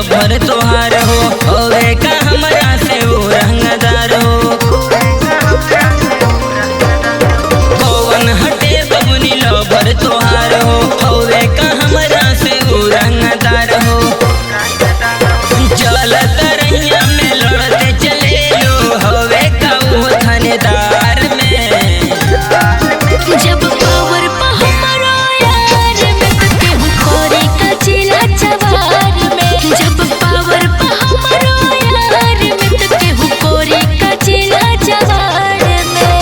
भर तोहार हो होवे का हमरा से वो रंगदार हो। कौन हटे बबुनी लो भर तोहार हो होवे का हमरा से वो रंगदार हो। चलत रहिया में लड़ते चले लो होवे का वो थानेदार में। जब पावर पा हमारा यार में तो केहू करे का चिला चवार में। जब पावर पा हमारा यार में तो केहू करे का चिला चवार में।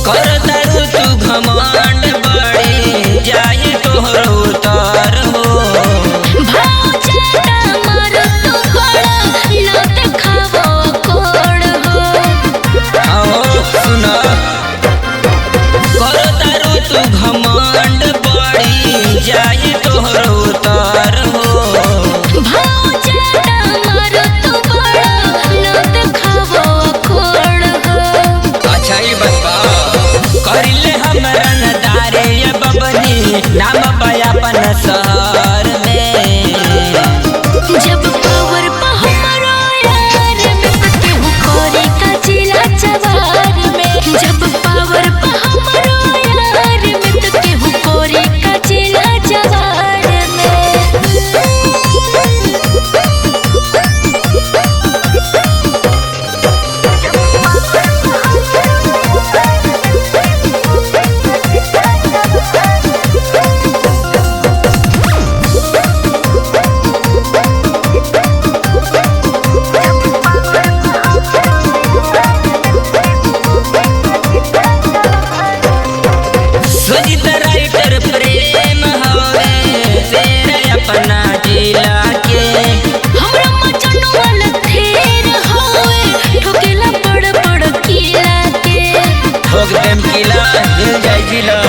करतारू तू घमंड बड़ी जाई तोहरो उतार हो। भाव जाता मारो तो बड़ा ना देखावो कोड़ हो। आओ सुना करतारू तू घमंड बड़ी जाई तोहरो उतार हो। भाव जाता मारो तो बड़ा ना देखावो कोड़ हो। अच्छा ये बता करिले हमरा नदारे ये बबनी नाम बयापन शहर में। जब पावर पा हमारा यार में तो केहू करे का चिला चवार में। जब पावर पा हमारा यार में तो केहू करे का चिला चवार में। सुजित राइटर प्रेम हवे तेरे अपना जिला के। हमरा मचनो वाला थेर होए ठोकेला बड़ बड़ किला के। ठोक देम किला हिल जाई जिला।